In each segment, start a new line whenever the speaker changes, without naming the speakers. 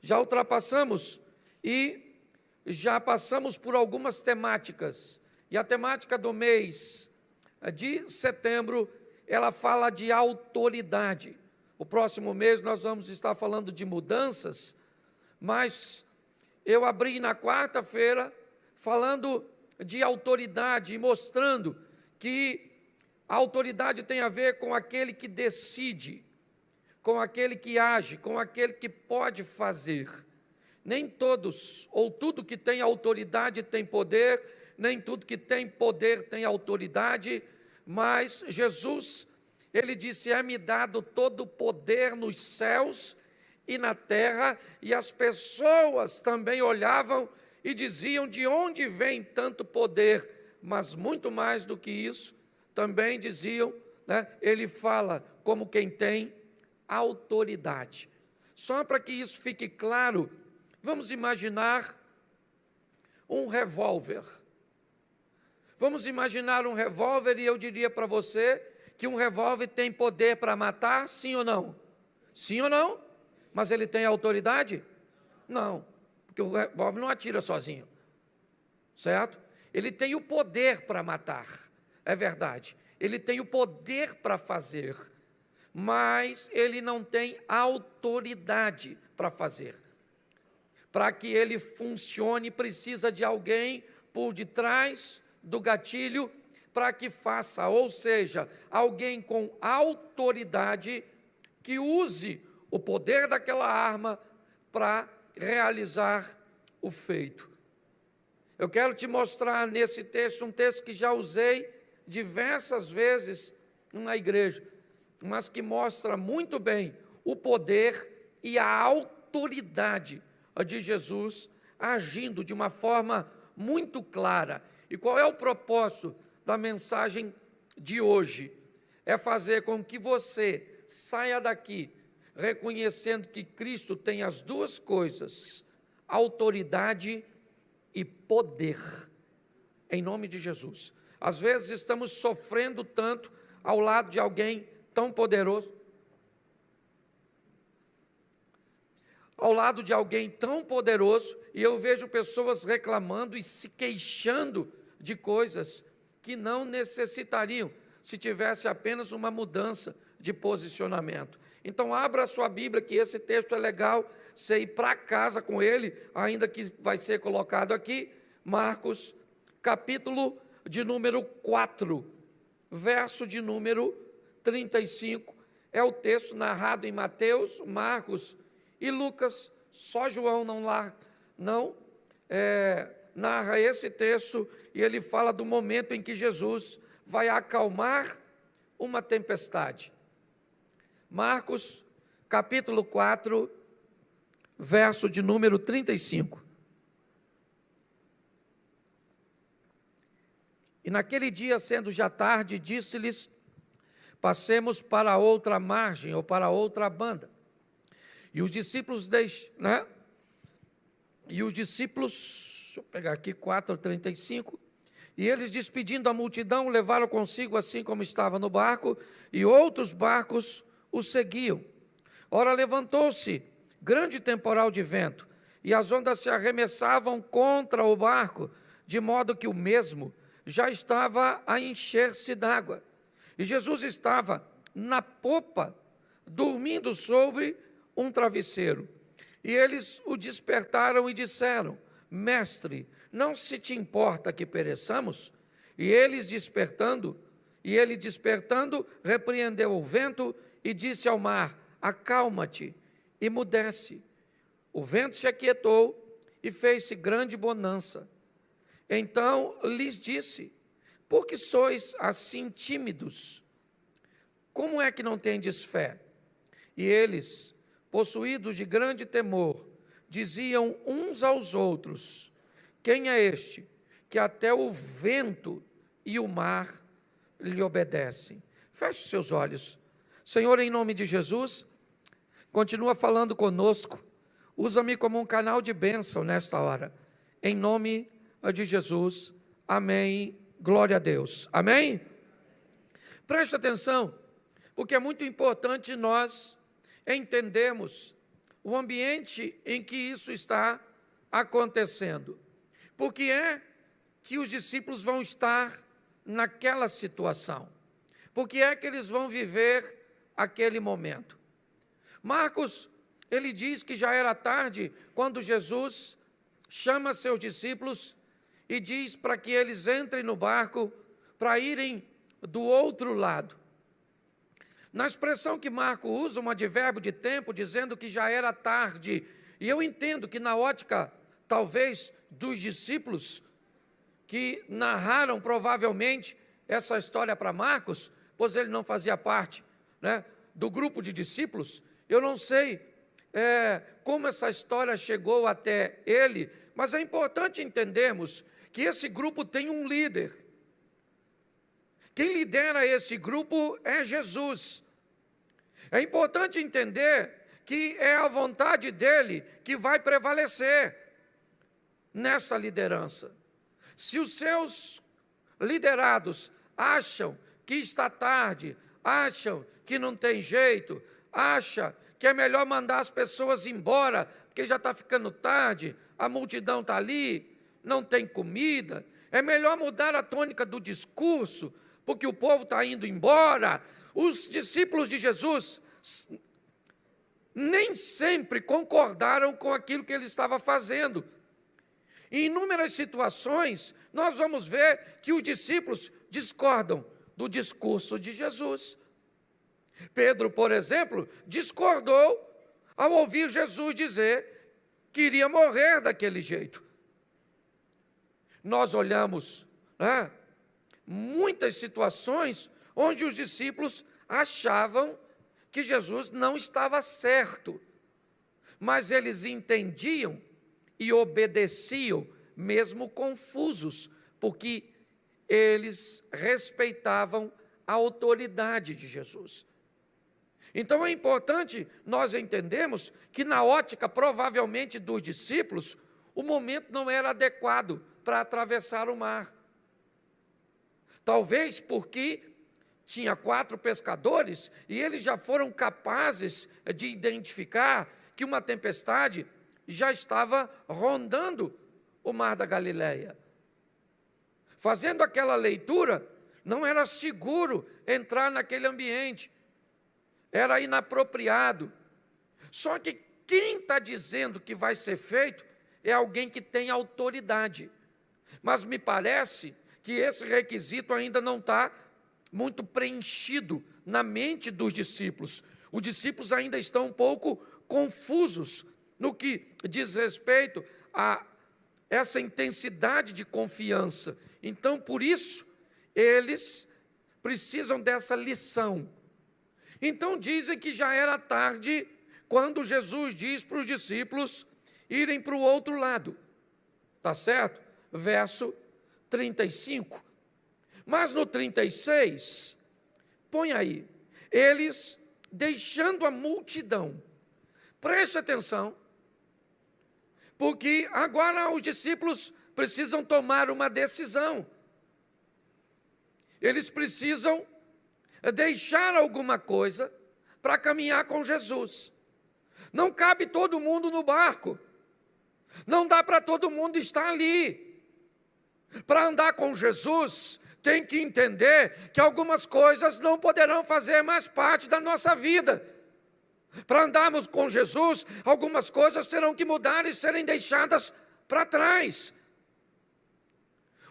já ultrapassamos e já passamos por algumas temáticas. E a temática do mês de setembro, ela fala de autoridade. O próximo mês nós vamos estar falando de mudanças, mas eu abri na quarta-feira falando de autoridade e mostrando que a autoridade tem a ver com aquele que decide, com aquele que age, com aquele que pode fazer. Nem todos, ou tudo que tem autoridade tem poder, nem tudo que tem poder tem autoridade, mas Jesus, ele disse: é-me dado todo o poder nos céus e na terra, e as pessoas também olhavam e diziam: de onde vem tanto poder? Mas muito mais do que isso, também diziam, ele fala como quem tem autoridade. Só para que isso fique claro, vamos imaginar um revólver. Vamos imaginar um revólver e eu diria para você que um revólver tem poder para matar, sim ou não? Sim ou não? Mas ele tem autoridade? Não, porque o revólver não atira sozinho, certo? Ele tem o poder para matar, é verdade. Ele tem o poder para fazer, mas ele não tem autoridade para fazer. Para que ele funcione, precisa de alguém por detrás do gatilho para que faça, ou seja, alguém com autoridade que use o poder daquela arma para realizar o feito. Eu quero te mostrar nesse texto, um texto que já usei diversas vezes na igreja, mas que mostra muito bem o poder e a autoridade de Jesus agindo de uma forma muito clara. E qual é o propósito da mensagem de hoje? É fazer com que você saia daqui reconhecendo que Cristo tem as duas coisas, autoridade e poder, em nome de Jesus. Às vezes estamos sofrendo tanto ao lado de alguém tão poderoso, e eu vejo pessoas reclamando e se queixando de coisas que não necessitariam se tivesse apenas uma mudança de posicionamento. Então abra a sua Bíblia, que esse texto é legal você ir para casa com ele, ainda que vai ser colocado aqui, Marcos, capítulo de número 4, verso de número 35, é o texto narrado em Mateus, Marcos e Lucas, só João não narra esse texto, e ele fala do momento em que Jesus vai acalmar uma tempestade. Marcos, capítulo 4, verso de número 35. E naquele dia, sendo já tarde, disse-lhes: passemos para a outra margem, ou para a outra banda. E os discípulos, deixa eu pegar aqui, 4:35, e eles, despedindo a multidão, levaram consigo assim como estava no barco, e outros barcos o seguiam. Ora, levantou-se grande temporal de vento, e as ondas se arremessavam contra o barco, de modo que o mesmo já estava a encher-se d'água. E Jesus estava na popa, dormindo sobre um travesseiro. E eles o despertaram e disseram: Mestre, não se te importa que pereçamos? E ele despertando, repreendeu o vento e disse ao mar: acalma-te, e mudece. O vento se aquietou e fez-se grande bonança. Então lhes disse: por que sois assim tímidos? Como é que não tendes fé? E eles, possuídos de grande temor, diziam uns aos outros: quem é este, que até o vento e o mar lhe obedecem? Feche os seus olhos. Senhor, em nome de Jesus, continua falando conosco, usa-me como um canal de bênção nesta hora, em nome de Jesus, amém, glória a Deus, amém? Preste atenção, porque é muito importante nós entendermos o ambiente em que isso está acontecendo. Por que é que os discípulos vão estar naquela situação? Por que é que eles vão viver aquele momento? Marcos, ele diz que já era tarde quando Jesus chama seus discípulos e diz para que eles entrem no barco para irem do outro lado. Na expressão que Marcos usa, um advérbio de tempo, dizendo que já era tarde, e eu entendo que na ótica, talvez, dos discípulos que narraram provavelmente essa história para Marcos, pois ele não fazia parte, né, do grupo de discípulos, eu não sei como essa história chegou até ele, mas é importante entendermos que esse grupo tem um líder. Quem lidera esse grupo é Jesus. É importante entender que é a vontade dele que vai prevalecer nessa liderança. Se os seus liderados acham que está tarde, acham que não tem jeito, acham que é melhor mandar as pessoas embora, porque já está ficando tarde, a multidão está ali, não tem comida, é melhor mudar a tônica do discurso, porque o povo está indo embora. Os discípulos de Jesus nem sempre concordaram com aquilo que ele estava fazendo. Em inúmeras situações, nós vamos ver que os discípulos discordam do discurso de Jesus. Pedro, por exemplo, discordou ao ouvir Jesus dizer que iria morrer daquele jeito. Nós olhamos, né, muitas situações onde os discípulos achavam que Jesus não estava certo, mas eles entendiam e obedeciam, mesmo confusos, porque eles respeitavam a autoridade de Jesus. Então é importante nós entendermos que na ótica, provavelmente, dos discípulos, o momento não era adequado para atravessar o mar. Talvez porque tinha 4 pescadores e eles já foram capazes de identificar que uma tempestade já estava rondando o mar da Galileia. Fazendo aquela leitura, não era seguro entrar naquele ambiente, era inapropriado. Só que quem está dizendo que vai ser feito é alguém que tem autoridade. Mas me parece que esse requisito ainda não está muito preenchido na mente dos discípulos. Os discípulos ainda estão um pouco confusos no que diz respeito a essa intensidade de confiança. Então, por isso, eles precisam dessa lição. Então, dizem que já era tarde quando Jesus diz para os discípulos irem para o outro lado. Tá certo? Verso 35. Mas no 36, põe aí, eles deixando a multidão. Preste atenção, porque agora os discípulos precisam tomar uma decisão. Eles precisam deixar alguma coisa para caminhar com Jesus. Não cabe todo mundo no barco. Não dá para todo mundo estar ali. Para andar com Jesus, tem que entender que algumas coisas não poderão fazer mais parte da nossa vida. Para andarmos com Jesus, algumas coisas terão que mudar e serem deixadas para trás.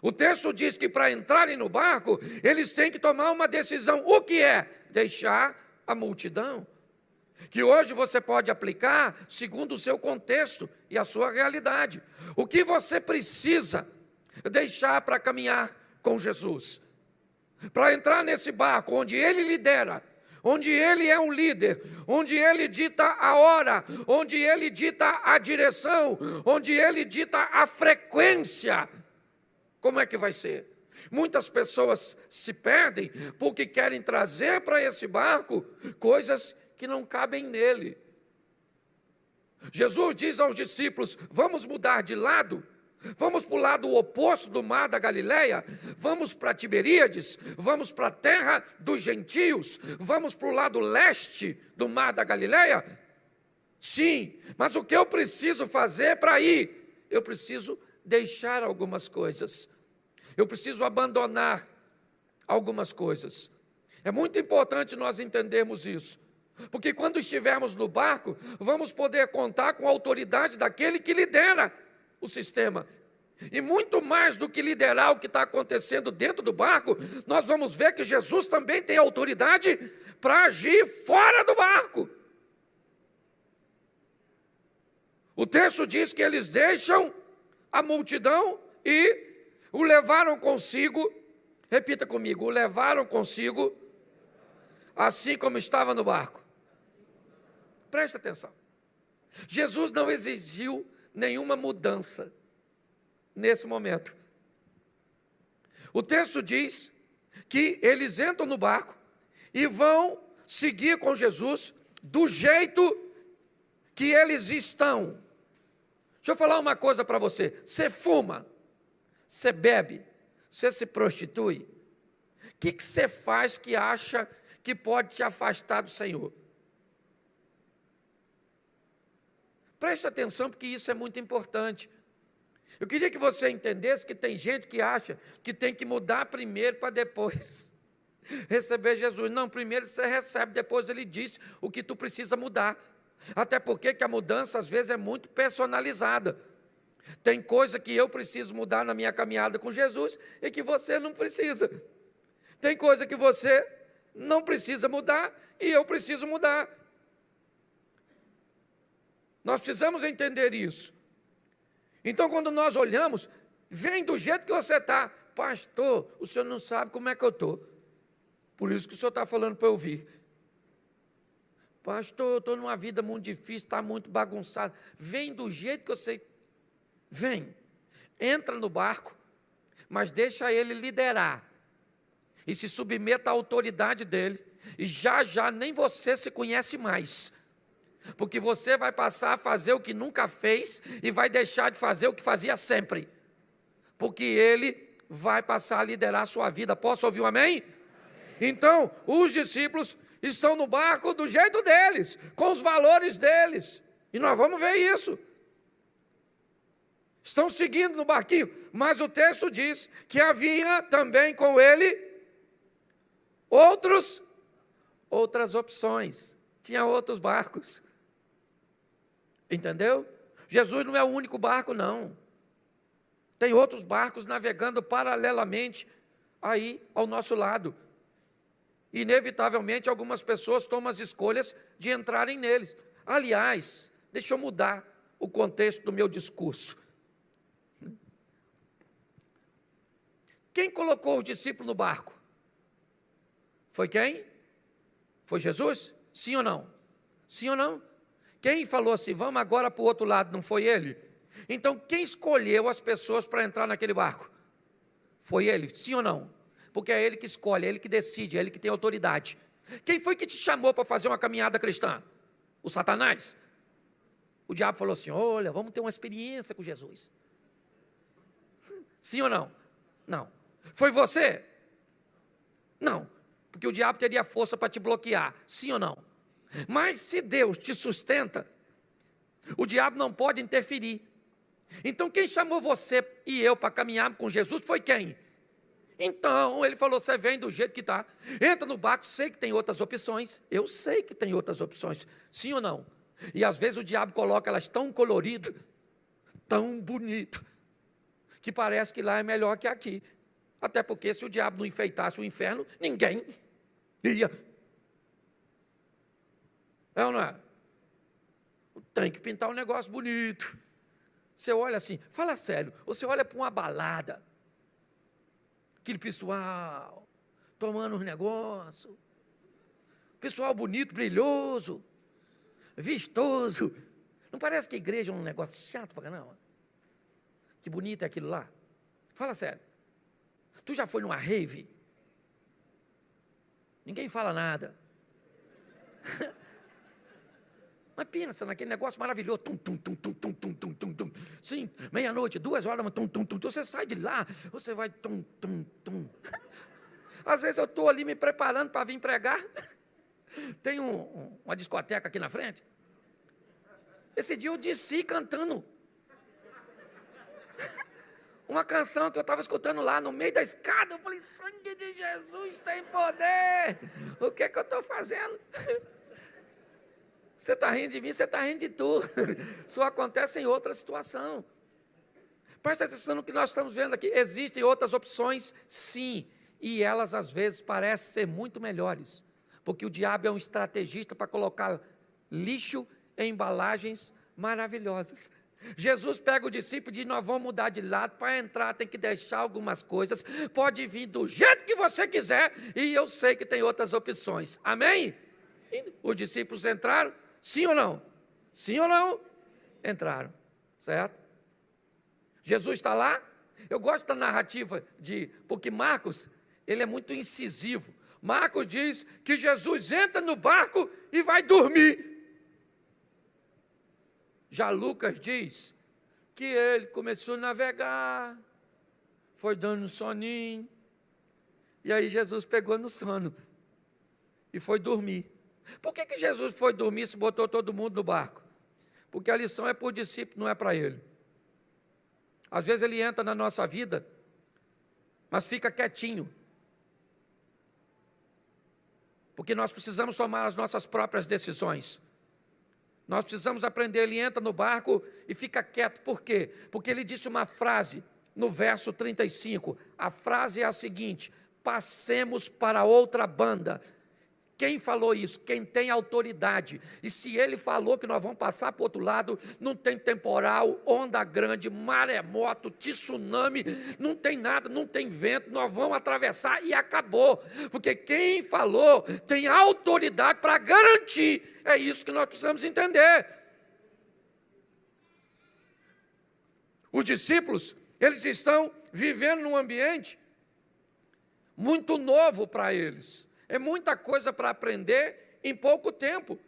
O texto diz que para entrarem no barco, eles têm que tomar uma decisão. O que é? Deixar a multidão. Que hoje você pode aplicar segundo o seu contexto e a sua realidade. O que você precisa deixar para caminhar com Jesus? Para entrar nesse barco onde Ele lidera, onde Ele é um líder, onde Ele dita a hora, onde Ele dita a direção, onde Ele dita a frequência. Como é que vai ser? Muitas pessoas se perdem porque querem trazer para esse barco coisas que não cabem nele. Jesus diz aos discípulos: vamos mudar de lado, vamos para o lado oposto do mar da Galileia, vamos para Tiberíades, vamos para a terra dos gentios, vamos para o lado leste do mar da Galileia. Sim, mas o que eu preciso fazer para ir? Eu preciso deixar algumas coisas. Eu preciso abandonar algumas coisas. É muito importante nós entendermos isso. Porque quando estivermos no barco, vamos poder contar com a autoridade daquele que lidera o sistema. E muito mais do que liderar o que está acontecendo dentro do barco, nós vamos ver que Jesus também tem autoridade para agir fora do barco. O texto diz que eles deixam a multidão e o levaram consigo, repita comigo, o levaram consigo, assim como estava no barco. Preste atenção. Jesus não exigiu nenhuma mudança nesse momento. O texto diz que eles entram no barco e vão seguir com Jesus do jeito que eles estão. Deixa eu falar uma coisa para você. Você fuma, você bebe, você se prostitui. O que você faz que acha que pode te afastar do Senhor? Preste atenção, porque isso é muito importante. Eu queria que você entendesse que tem gente que acha que tem que mudar primeiro para depois receber Jesus. Não, primeiro você recebe, depois ele diz o que tu precisa mudar. Até porque que a mudança às vezes é muito personalizada. Tem coisa que eu preciso mudar na minha caminhada com Jesus e que você não precisa. Tem coisa que você não precisa mudar e eu preciso mudar. Nós precisamos entender isso. Então, quando nós olhamos, vem do jeito que você está. Pastor, o senhor não sabe como é que eu estou. Por isso que o senhor está falando para eu ouvir. Pastor, eu estou numa vida muito difícil, está muito bagunçado. Vem do jeito que você... Vem, entra no barco, mas deixa ele liderar. E se submeta à autoridade dele. E já nem você se conhece mais. Porque você vai passar a fazer o que nunca fez e vai deixar de fazer o que fazia sempre. Porque ele vai passar a liderar a sua vida. Posso ouvir um amém? Então, os discípulos estão no barco do jeito deles, com os valores deles. E nós vamos ver isso. Estão seguindo no barquinho, mas o texto diz que havia também com ele outras opções. Tinha outros barcos. Entendeu? Jesus não é o único barco, não. Tem outros barcos navegando paralelamente aí ao nosso lado. Inevitavelmente, algumas pessoas tomam as escolhas de entrarem neles. Aliás, deixa eu mudar o contexto do meu discurso. Quem colocou os discípulos no barco? Foi quem? Foi Jesus? Sim ou não? Sim ou não? Quem falou assim, vamos agora para o outro lado, não foi ele? Então, quem escolheu as pessoas para entrar naquele barco? Foi ele, sim ou não? Porque é ele que escolhe, é ele que decide, é ele que tem autoridade. Quem foi que te chamou para fazer uma caminhada cristã? O Satanás? O diabo falou assim, olha, vamos ter uma experiência com Jesus. Sim ou não? Não. Foi você? Não, porque o diabo teria força para te bloquear, sim ou não? Mas se Deus te sustenta, o diabo não pode interferir. Então quem chamou você e eu para caminhar com Jesus foi quem? Então ele falou, você vem do jeito que está, entra no barco, sei que tem outras opções, eu sei que tem outras opções, sim ou não? E às vezes o diabo coloca elas tão coloridas, tão bonito, que parece que lá é melhor que aqui. Até porque se o diabo não enfeitasse o inferno, ninguém ia. É ou não é? Tem que pintar um negócio bonito. Você olha assim, fala sério, você olha para uma balada, aquele pessoal tomando uns negócios, pessoal bonito, brilhoso, vistoso. Não parece que a igreja é um negócio chato pra caramba? Que bonito é aquilo lá. Fala sério. Tu já foi numa rave? Ninguém fala nada. Mas pensa naquele negócio maravilhoso. Tum, tum, tum, tum, tum, tum, tum, tum, tum. Sim, meia-noite, 2 horas, tum, tum, tum. Você sai de lá, você vai tum, tum, tum. Às vezes eu estou ali me preparando para vir pregar. Tem uma discoteca aqui na frente. Esse dia eu desci cantando uma canção que eu estava escutando lá no meio da escada. Eu falei, sangue de Jesus tem poder. O que eu estou fazendo? Você está rindo de mim, você está rindo de tu. Só acontece em outra situação. Preste atenção no que nós estamos vendo aqui. Existem outras opções, sim. E elas, às vezes, parecem ser muito melhores. Porque o diabo é um estrategista para colocar lixo em embalagens maravilhosas. Jesus pega o discípulo e diz, nós vamos mudar de lado, para entrar tem que deixar algumas coisas, pode vir do jeito que você quiser, e eu sei que tem outras opções, amém? E os discípulos entraram, sim ou não? Sim ou não? Entraram, certo? Jesus está lá, eu gosto da narrativa, porque Marcos, ele é muito incisivo. Marcos diz que Jesus entra no barco e vai dormir. Já Lucas diz que ele começou a navegar, foi dando um soninho, e aí Jesus pegou no sono e foi dormir. Por que Jesus foi dormir se botou todo mundo no barco? Porque a lição é para o discípulo, não é para ele. Às vezes ele entra na nossa vida, mas fica quietinho, porque nós precisamos tomar as nossas próprias decisões. Nós precisamos aprender, ele entra no barco e fica quieto. Por quê? Porque ele disse uma frase no verso 35. A frase é a seguinte: passemos para outra banda. Quem falou isso? Quem tem autoridade. E se ele falou que nós vamos passar para o outro lado, não tem temporal, onda grande, maremoto, tsunami, não tem nada, não tem vento, nós vamos atravessar e acabou. Porque quem falou tem autoridade para garantir. É isso que nós precisamos entender. Os discípulos, eles estão vivendo num ambiente muito novo para eles. É muita coisa para aprender em pouco tempo.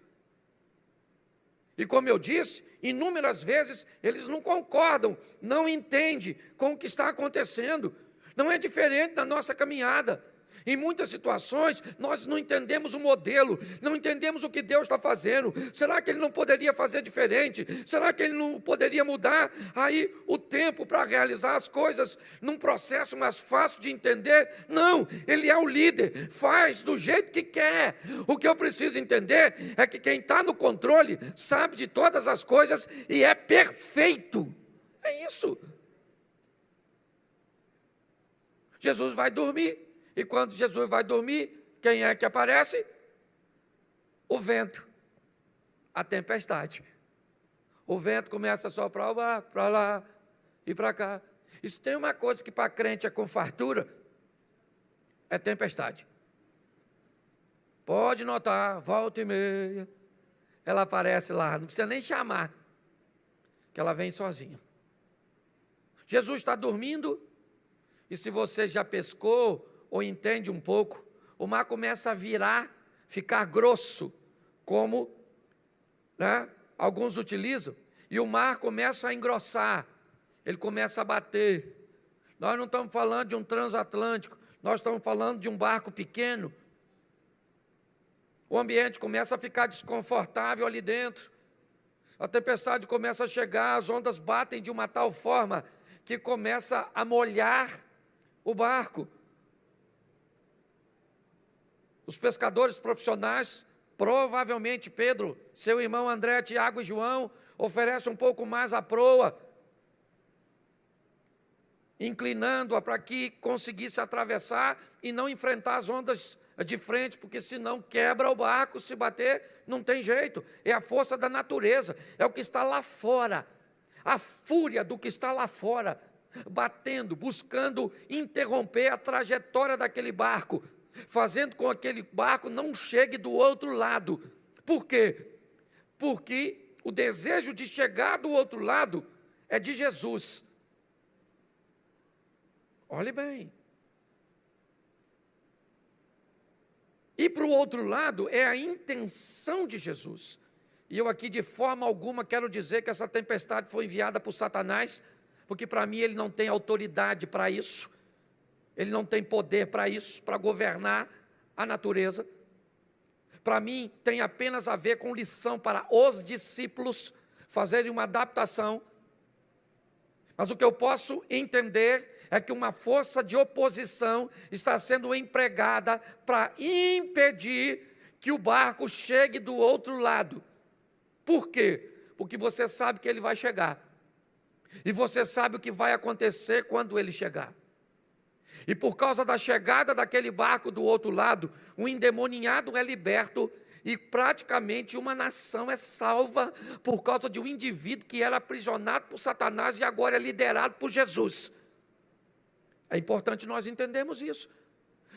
E como eu disse, inúmeras vezes eles não concordam, não entendem com o que está acontecendo. Não é diferente da nossa caminhada. Em muitas situações, nós não entendemos o modelo, não entendemos o que Deus está fazendo. Será que Ele não poderia fazer diferente? Será que Ele não poderia mudar aí o tempo para realizar as coisas num processo mais fácil de entender? Não, Ele é o líder, faz do jeito que quer. O que eu preciso entender é que quem está no controle sabe de todas as coisas e é perfeito. É isso. Jesus vai dormir. E quando Jesus vai dormir, quem é que aparece? O vento, a tempestade. O vento começa a soprar o barco, para lá e para cá. E se tem uma coisa que para crente é com fartura, é tempestade. Pode notar, volta e meia, ela aparece lá, não precisa nem chamar, que ela vem sozinha. Jesus está dormindo, e se você já pescou, ou entende um pouco, o mar começa a virar, ficar grosso, como alguns utilizam, e o mar começa a engrossar, ele começa a bater. Nós não estamos falando de um transatlântico, nós estamos falando de um barco pequeno. O ambiente começa a ficar desconfortável ali dentro, a tempestade começa a chegar, as ondas batem de uma tal forma que começa a molhar o barco. Os pescadores profissionais, provavelmente Pedro, seu irmão André, Tiago e João, oferecem um pouco mais a proa, inclinando-a para que conseguisse atravessar e não enfrentar as ondas de frente, porque senão quebra o barco, se bater, não tem jeito. É a força da natureza, é o que está lá fora, a fúria do que está lá fora, batendo, buscando interromper a trajetória daquele barco, fazendo com que aquele barco não chegue do outro lado. Por quê? Porque o desejo de chegar do outro lado é de Jesus. Olhe bem. E para o outro lado é a intenção de Jesus. E eu aqui de forma alguma quero dizer que essa tempestade foi enviada por Satanás, porque para mim ele não tem autoridade para isso. Ele não tem poder para isso, para governar a natureza. Para mim, tem apenas a ver com lição para os discípulos, fazerem uma adaptação, mas o que eu posso entender é que uma força de oposição está sendo empregada para impedir que o barco chegue do outro lado. Por quê? Porque você sabe que ele vai chegar. E você sabe o que vai acontecer quando ele chegar. E por causa da chegada daquele barco do outro lado, um endemoniado é liberto e praticamente uma nação é salva por causa de um indivíduo que era aprisionado por Satanás e agora é liderado por Jesus. É importante nós entendermos isso.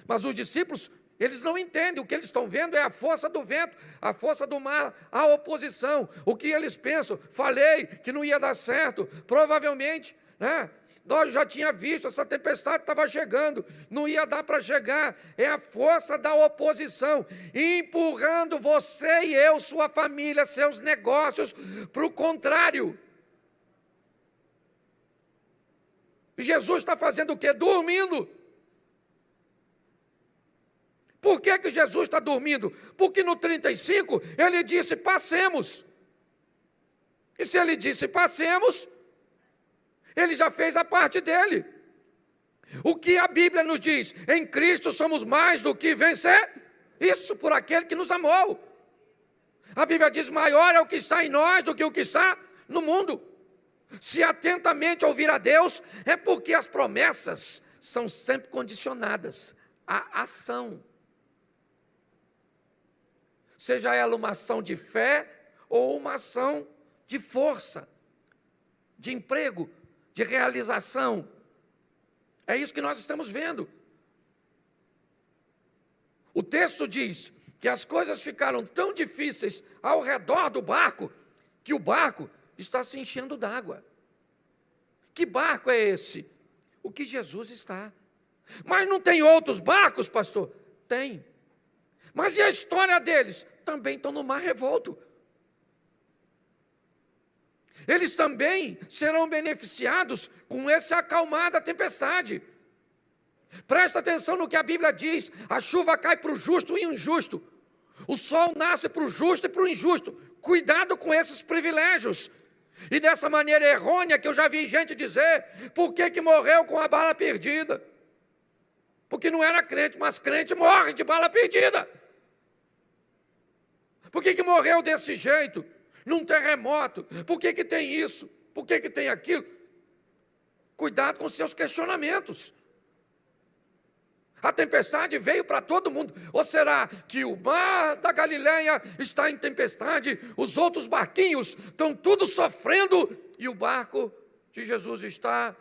Mas os discípulos, eles não entendem, o que eles estão vendo é a força do vento, a força do mar, a oposição. O que eles pensam? Falei que não ia dar certo, provavelmente, né? Nós já tinha visto, essa tempestade estava chegando, não ia dar para chegar. É a força da oposição, empurrando você e eu, sua família, seus negócios, para o contrário. Jesus está fazendo o quê? Dormindo. Por que Jesus está dormindo? Porque no 35 ele disse, passemos. E se ele disse, passemos, ele já fez a parte dele. O que a Bíblia nos diz? Em Cristo somos mais do que vencer. Isso por aquele que nos amou. A Bíblia diz, maior é o que está em nós do que o que está no mundo. Se atentamente ouvir a Deus, é porque as promessas são sempre condicionadas à ação. Seja ela uma ação de fé ou uma ação de força, de emprego, de realização. É isso que nós estamos vendo. O texto diz que as coisas ficaram tão difíceis ao redor do barco, que o barco está se enchendo d'água. Que barco é esse? O que Jesus está. Mas não tem outros barcos, pastor? Tem. Mas e a história deles? Também estão no mar revolto. Eles também serão beneficiados com esse acalmar da tempestade. Presta atenção no que a Bíblia diz. A chuva cai para o justo e o injusto. O sol nasce para o justo e para o injusto. Cuidado com esses privilégios. E dessa maneira errônea que eu já vi gente dizer, por que morreu com a bala perdida? Porque não era crente, mas crente morre de bala perdida. Por que morreu desse jeito? Num terremoto? Por que tem isso? Por que tem aquilo? Cuidado com seus questionamentos. A tempestade veio para todo mundo. Ou será que o mar da Galileia está em tempestade, os outros barquinhos estão tudo sofrendo e o barco de Jesus está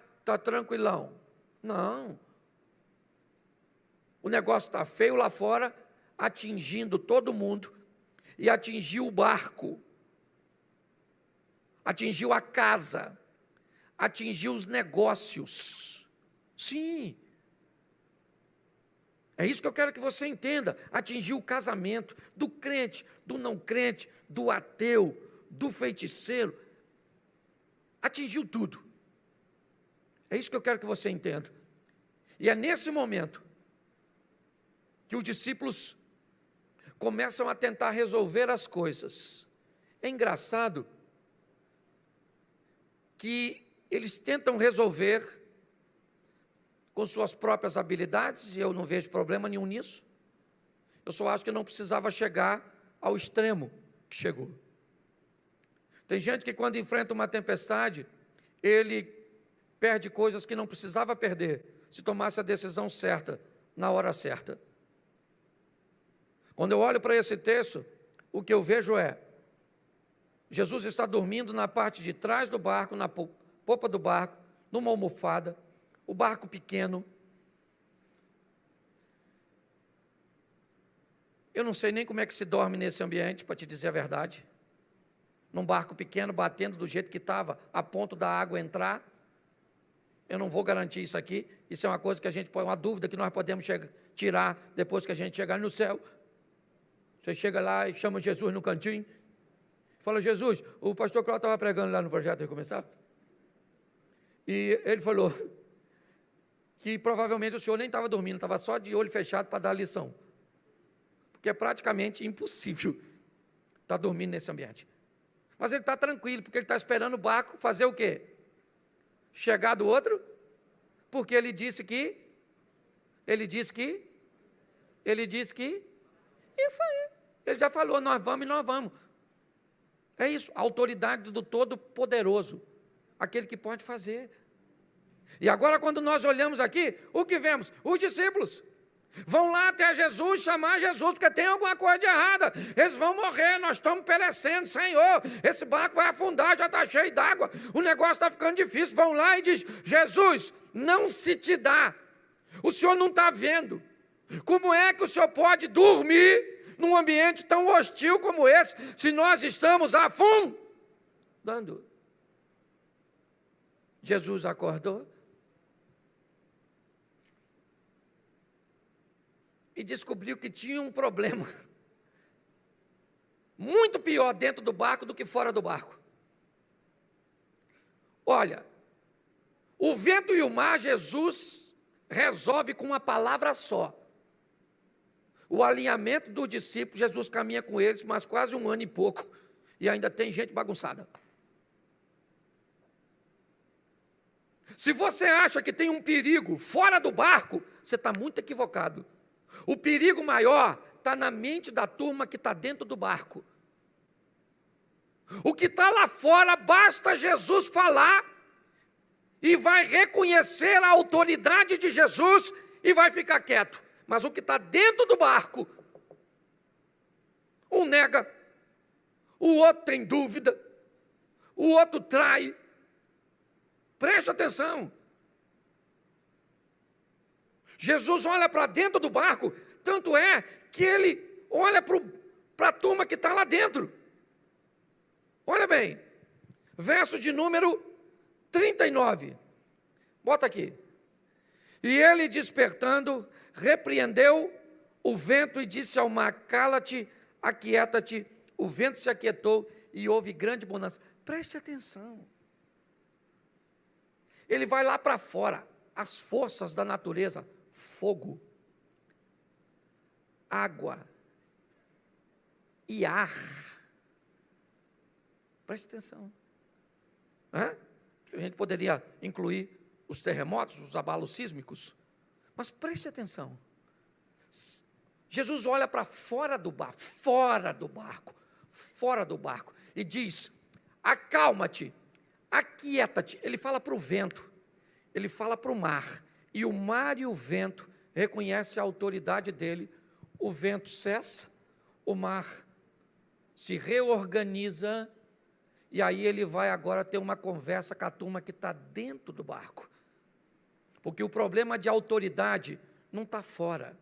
tranquilão? Não. O negócio está feio lá fora, atingindo todo mundo, e atingiu o barco, atingiu a casa, atingiu os negócios. Sim. É isso que eu quero que você entenda. Atingiu o casamento do crente, do não crente, do ateu, do feiticeiro. Atingiu tudo. É isso que eu quero que você entenda. E é nesse momento que os discípulos começam a tentar resolver as coisas. É engraçado que eles tentam resolver com suas próprias habilidades, e eu não vejo problema nenhum nisso. Eu só acho que não precisava chegar ao extremo que chegou. Tem gente que quando enfrenta uma tempestade, ele perde coisas que não precisava perder, se tomasse a decisão certa, na hora certa. Quando eu olho para esse texto, o que eu vejo é, Jesus está dormindo na parte de trás do barco, na popa do barco, numa almofada, o barco pequeno. Eu não sei nem como é que se dorme nesse ambiente, para te dizer a verdade. Num barco pequeno, batendo do jeito que estava, a ponto da água entrar. Eu não vou garantir isso aqui. Isso é uma coisa que a gente pode, uma dúvida que nós podemos tirar depois que a gente chegar no céu. Você chega lá e chama Jesus no cantinho. Fala, Jesus, o pastor Cláudio estava pregando lá no Projeto Recomeçar. E ele falou que provavelmente o senhor nem estava dormindo, estava só de olho fechado para dar a lição. Porque é praticamente impossível estar dormindo nesse ambiente. Mas ele está tranquilo, porque ele está esperando o barco fazer o quê? Chegar do outro, porque ele disse que, isso aí, ele já falou, nós vamos e nós vamos. É isso, a autoridade do Todo-Poderoso, aquele que pode fazer. E agora, quando nós olhamos aqui, o que vemos? Os discípulos vão lá até Jesus, chamar Jesus, porque tem alguma coisa de errada. Eles vão morrer, nós estamos perecendo, Senhor, esse barco vai afundar, já está cheio d'água, o negócio está ficando difícil. Vão lá e diz: Jesus, não se te dá, o Senhor não está vendo. Como é que o Senhor pode dormir num ambiente tão hostil como esse, se nós estamos afundando? Jesus acordou e descobriu que tinha um problema muito pior dentro do barco do que fora do barco. Olha, o vento e o mar, Jesus resolve com uma palavra só. O alinhamento dos discípulos, Jesus caminha com eles, mas quase 1 ano e pouco, e ainda tem gente bagunçada. Se você acha que tem um perigo fora do barco, você está muito equivocado. O perigo maior está na mente da turma que está dentro do barco. O que está lá fora, basta Jesus falar e vai reconhecer a autoridade de Jesus e vai ficar quieto. Mas o que está dentro do barco, um nega, o outro tem dúvida, o outro trai. Preste atenção. Jesus olha para dentro do barco, tanto é que ele olha para a turma que está lá dentro. Olha bem, verso de número 39. Bota aqui. E ele, despertando, repreendeu o vento e disse ao mar: cala-te, aquieta-te. O vento se aquietou e houve grande bonança. Preste atenção. Ele vai lá para fora, as forças da natureza, fogo, água e ar. Preste atenção. A gente poderia incluir os terremotos, os abalos sísmicos, mas preste atenção. Jesus olha para fora do barco, e diz: acalma-te, aquieta-te. Ele fala para o vento, ele fala para o mar, e o mar e o vento reconhecem a autoridade dele. O vento cessa, o mar se reorganiza, e aí ele vai agora ter uma conversa com a turma que está dentro do barco. Porque o problema de autoridade não está fora,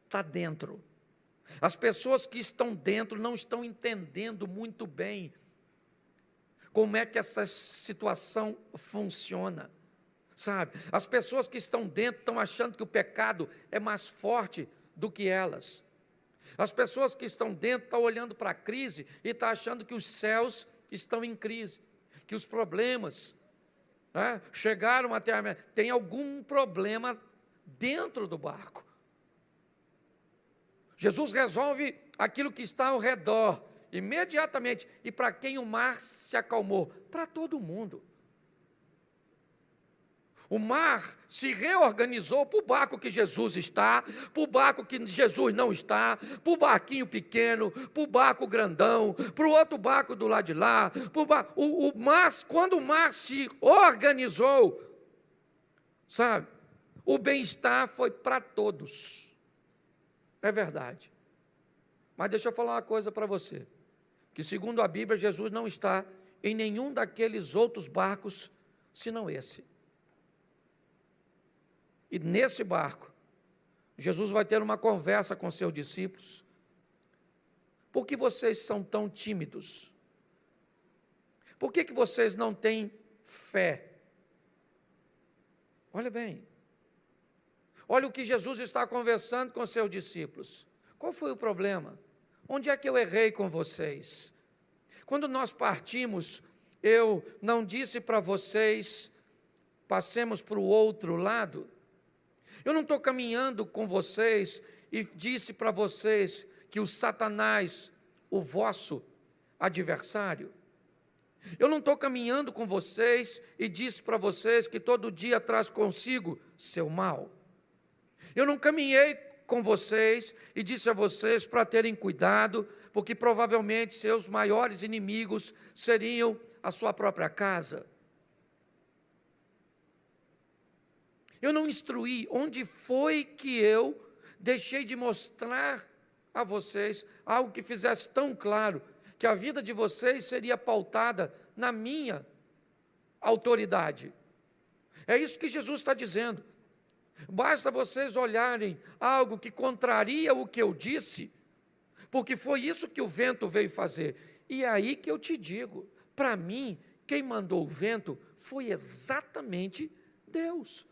está dentro. As pessoas que estão dentro não estão entendendo muito bem como é que essa situação funciona, sabe? As pessoas que estão dentro estão achando que o pecado é mais forte do que elas. As pessoas que estão dentro estão olhando para a crise e estão achando que os céus estão em crise, que os problemas chegaram até a... Tem algum problema dentro do barco. Jesus resolve aquilo que está ao redor, imediatamente. E para quem o mar se acalmou? Para todo mundo. O mar se reorganizou para o barco que Jesus está, para o barco que Jesus não está, para o barquinho pequeno, para o barco grandão, para o outro barco do lado de lá. Quando o mar se organizou, sabe, o bem-estar foi para todos. É verdade. Mas deixa eu falar uma coisa para você, que segundo a Bíblia, Jesus não está em nenhum daqueles outros barcos, senão esse. E nesse barco, Jesus vai ter uma conversa com seus discípulos. Por que vocês são tão tímidos? Por que vocês não têm fé? Olha bem. Olha o que Jesus está conversando com seus discípulos. Qual foi o problema? Onde é que eu errei com vocês? Quando nós partimos, eu não disse para vocês, passemos para o outro lado? Eu não estou caminhando com vocês e disse para vocês que o Satanás, o vosso adversário, Eu não estou caminhando com vocês e disse para vocês que todo dia traz consigo seu mal. Eu não caminhei com vocês e disse a vocês para terem cuidado, porque provavelmente seus maiores inimigos seriam a sua própria casa. Eu não instruí. Onde foi que eu deixei de mostrar a vocês algo que fizesse tão claro que a vida de vocês seria pautada na minha autoridade? É isso que Jesus está dizendo. Basta vocês olharem algo que contraria o que eu disse, porque foi isso que o vento veio fazer. E é aí que eu te digo, para mim, quem mandou o vento foi exatamente Deus.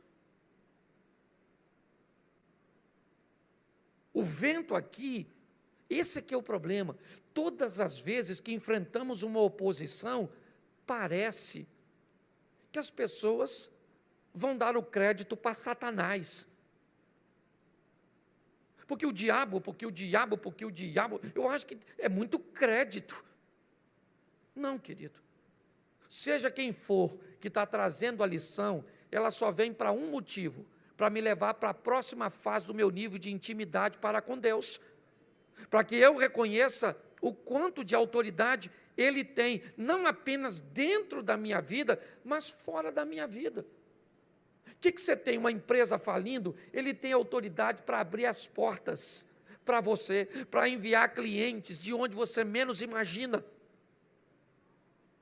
O vento aqui, esse aqui é o problema. Todas as vezes que enfrentamos uma oposição, parece que as pessoas vão dar o crédito para Satanás. Porque o diabo, eu acho que é muito crédito. Não, querido. Seja quem for que está trazendo a lição, ela só vem para um motivo, para me levar para a próxima fase do meu nível de intimidade para com Deus. Para que eu reconheça o quanto de autoridade Ele tem, não apenas dentro da minha vida, mas fora da minha vida. O que você tem? Uma empresa falindo, ele tem autoridade para abrir as portas para você, para enviar clientes de onde você menos imagina.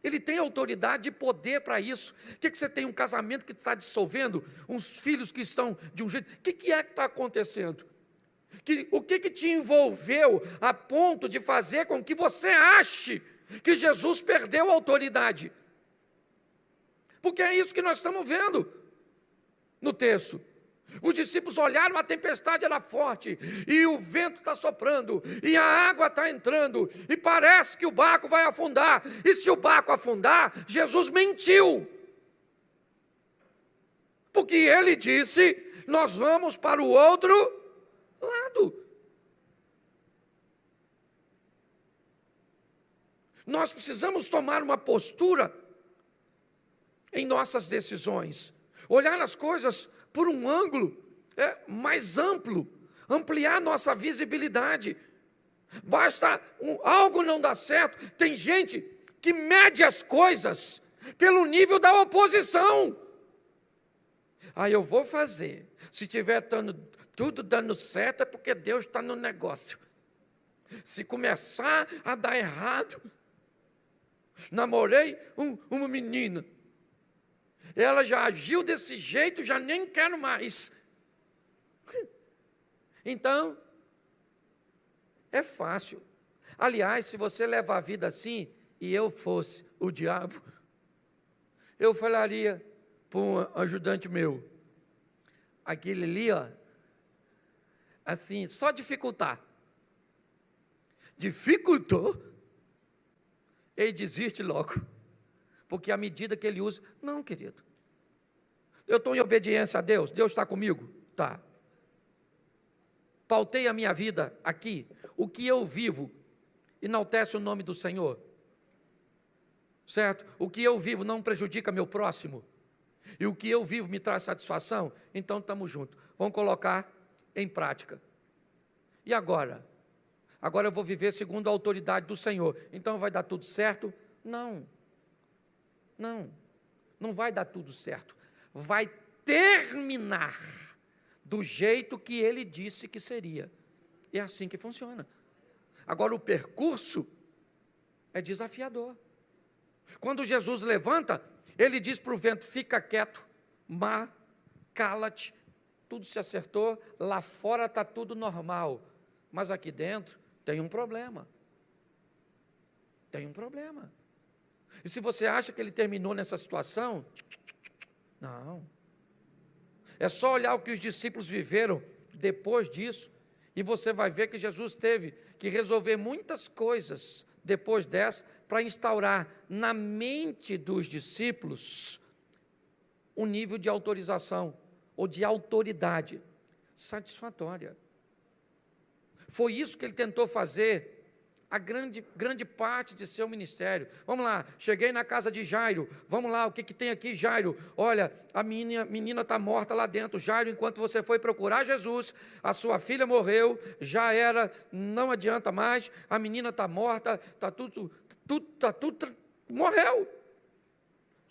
Ele tem autoridade e poder para isso. O que você tem? Um casamento que está dissolvendo, uns filhos que estão de um jeito. O que é que está acontecendo? O que te envolveu a ponto de fazer com que você ache que Jesus perdeu a autoridade? Porque é isso que nós estamos vendo no texto. Os discípulos olharam, a tempestade era forte, e o vento está soprando, e a água está entrando, e parece que o barco vai afundar, e se o barco afundar, Jesus mentiu, porque ele disse, nós vamos para o outro lado. Nós precisamos tomar uma postura em nossas decisões, olhar as coisas por um ângulo mais amplo, ampliar nossa visibilidade. Basta algo não dar certo. Tem gente que mede as coisas pelo nível da oposição. Aí eu vou fazer. Se tiver tudo dando certo, é porque Deus está no negócio. Se começar a dar errado, namorei uma menina. Ela já agiu desse jeito, já nem quero mais. Então, é fácil. Aliás, se você levar a vida assim, e eu fosse o diabo, eu falaria para um ajudante meu, aquele ali, ó, assim, só dificultar. Dificultou, ele desiste logo. Porque à medida que ele usa, não, querido, eu estou em obediência a Deus, Deus está comigo? Tá. Pautei a minha vida aqui, o que eu vivo enaltece o nome do Senhor, certo? O que eu vivo não prejudica meu próximo, e o que eu vivo me traz satisfação, então estamos juntos, vamos colocar em prática. E agora? Agora eu vou viver segundo a autoridade do Senhor, então vai dar tudo certo? Não. Não vai dar tudo certo. Vai terminar do jeito que ele disse que seria. É assim que funciona. Agora, o percurso é desafiador. Quando Jesus levanta, ele diz para o vento, fica quieto, mar, cala-te, tudo se acertou, lá fora está tudo normal, mas aqui dentro tem um problema. Tem um problema. E se você acha que ele terminou nessa situação, não. É só olhar o que os discípulos viveram depois disso, e você vai ver que Jesus teve que resolver muitas coisas depois dessa, para instaurar na mente dos discípulos um nível de autorização, ou de autoridade satisfatória. Foi isso que ele tentou fazer a grande parte de seu ministério. Vamos lá, cheguei na casa de Jairo, vamos lá, o que tem aqui, Jairo? Olha, a menina está morta lá dentro. Jairo, enquanto você foi procurar Jesus, a sua filha morreu, já era, não adianta mais, a menina está morta, morreu.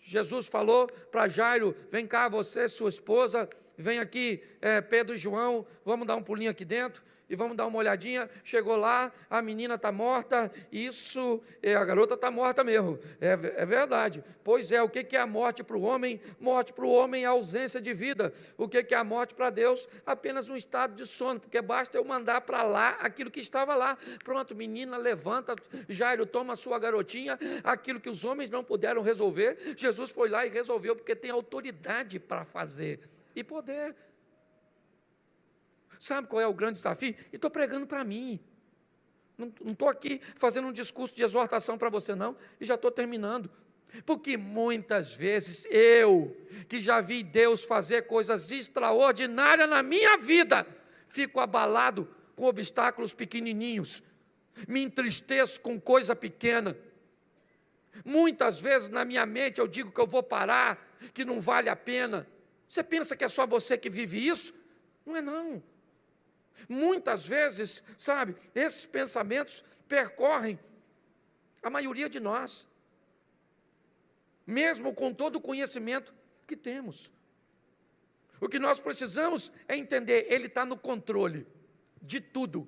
Jesus falou para Jairo, vem cá você, sua esposa, vem aqui, Pedro e João, vamos dar um pulinho aqui dentro, e vamos dar uma olhadinha. Chegou lá, a menina está morta, a garota está morta mesmo, é verdade. Pois é, o que é a morte para o homem? Morte para o homem é a ausência de vida. O que é a morte para Deus? Apenas um estado de sono, porque basta eu mandar para lá aquilo que estava lá. Pronto, menina, levanta, Jairo, toma a sua garotinha, aquilo que os homens não puderam resolver, Jesus foi lá e resolveu, porque tem autoridade para fazer e poder. Sabe qual é o grande desafio? E estou pregando para mim. Não estou aqui fazendo um discurso de exortação para você, não. E já estou terminando. Porque muitas vezes eu, que já vi Deus fazer coisas extraordinárias na minha vida, fico abalado com obstáculos pequenininhos. Me entristeço com coisa pequena. Muitas vezes na minha mente eu digo que eu vou parar, que não vale a pena. Você pensa que é só você que vive isso? Não é não. Muitas vezes, sabe, esses pensamentos percorrem a maioria de nós, mesmo com todo o conhecimento que temos. O que nós precisamos é entender, Ele está no controle de tudo.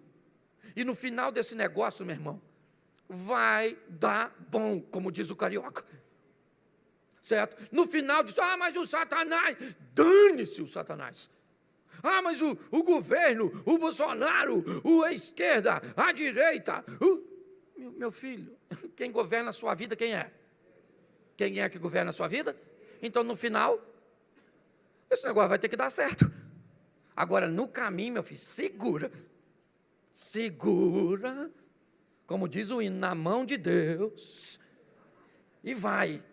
E no final desse negócio, meu irmão, vai dar bom, como diz o carioca. Certo? No final diz, mas o Satanás, dane-se o Satanás. Mas o governo, o Bolsonaro, a esquerda, a direita. Meu filho, quem governa a sua vida, quem é? Quem é que governa a sua vida? Então, no final, esse negócio vai ter que dar certo. Agora, no caminho, meu filho, segura. Segura, como diz o hino, na mão de Deus. E vai.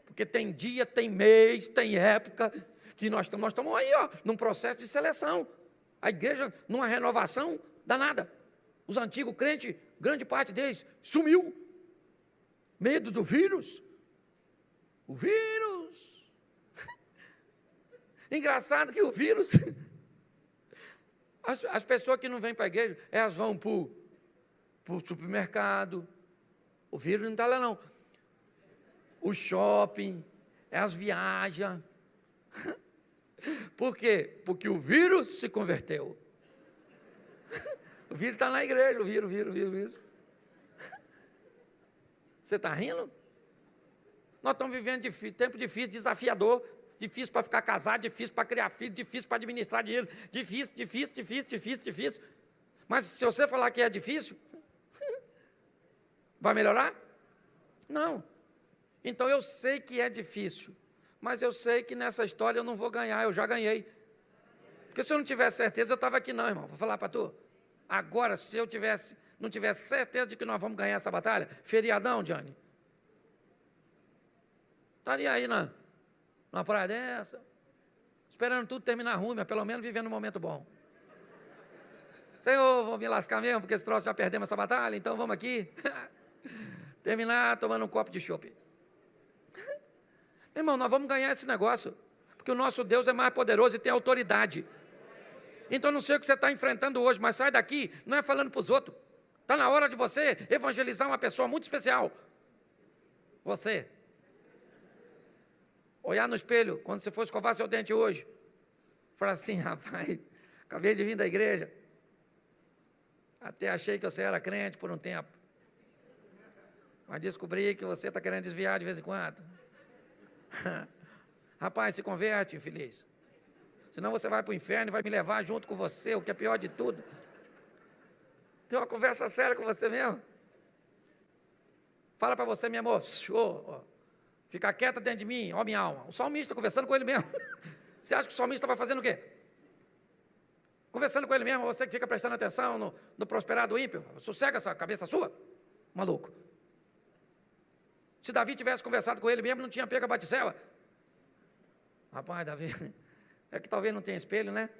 Porque tem dia, tem mês, tem época que nós estamos aí, num processo de seleção. A igreja, numa renovação danada. Os antigos crentes, grande parte deles, sumiu. Medo do vírus. O vírus. Engraçado que o vírus... As pessoas que não vêm para a igreja, elas vão para o supermercado. O vírus não está lá, não. O shopping, elas viajam. Por quê? Porque o vírus se converteu. O vírus está na igreja, o vírus. Você está rindo? Nós estamos vivendo tempo difícil, desafiador, difícil para ficar casado, difícil para criar filho, difícil para administrar dinheiro, difícil. Mas se você falar que é difícil, vai melhorar? Não. Então eu sei que é difícil, mas eu sei que nessa história eu não vou ganhar, eu já ganhei. Porque se eu não tivesse certeza, eu estava aqui não, irmão, vou falar para tu. Agora, se eu não tivesse certeza de que nós vamos ganhar essa batalha, feriadão, Johnny, estaria aí numa praia dessa, esperando tudo terminar ruim, mas pelo menos vivendo um momento bom. Senhor, vou me lascar mesmo, porque esse troço já perdemos essa batalha, então vamos aqui, terminar tomando um copo de chopp. Meu irmão, nós vamos ganhar esse negócio, porque o nosso Deus é mais poderoso e tem autoridade. Então, não sei o que você está enfrentando hoje, mas sai daqui, não é falando para os outros. Está na hora de você evangelizar uma pessoa muito especial. Você. Olhar no espelho, quando você for escovar seu dente hoje. Falar assim, rapaz, acabei de vir da igreja. Até achei que você era crente por um tempo. Mas descobri que você está querendo desviar de vez em quando. Rapaz, se converte, infeliz. Senão você vai para o inferno e vai me levar junto com você, o que é pior de tudo. Tem uma conversa séria com você mesmo. Fala para você, meu amor, fica quieta dentro de mim, ó minha alma. O salmista conversando com ele mesmo. Você acha que o salmista vai fazendo o quê? Conversando com ele mesmo, você que fica prestando atenção no prosperar do ímpio. Sossega essa cabeça sua, maluco. Se Davi tivesse conversado com ele mesmo, não tinha pego a Batseba. Rapaz, Davi, é que talvez não tenha espelho, né?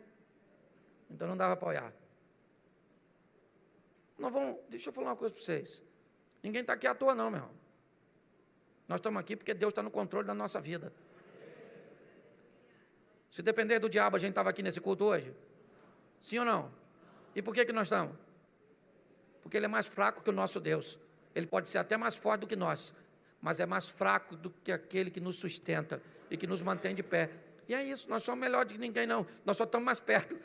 Então não dava para olhar. Deixa eu falar uma coisa para vocês. Ninguém está aqui à toa não, meu irmão. Nós estamos aqui porque Deus está no controle da nossa vida. Se depender do diabo, a gente estava aqui nesse culto hoje? Sim ou não? E por que nós estamos? Porque ele é mais fraco que o nosso Deus. Ele pode ser até mais forte do que nós, mas é mais fraco do que aquele que nos sustenta e que nos mantém de pé. E é isso, nós somos melhores do que ninguém não, nós só estamos mais perto.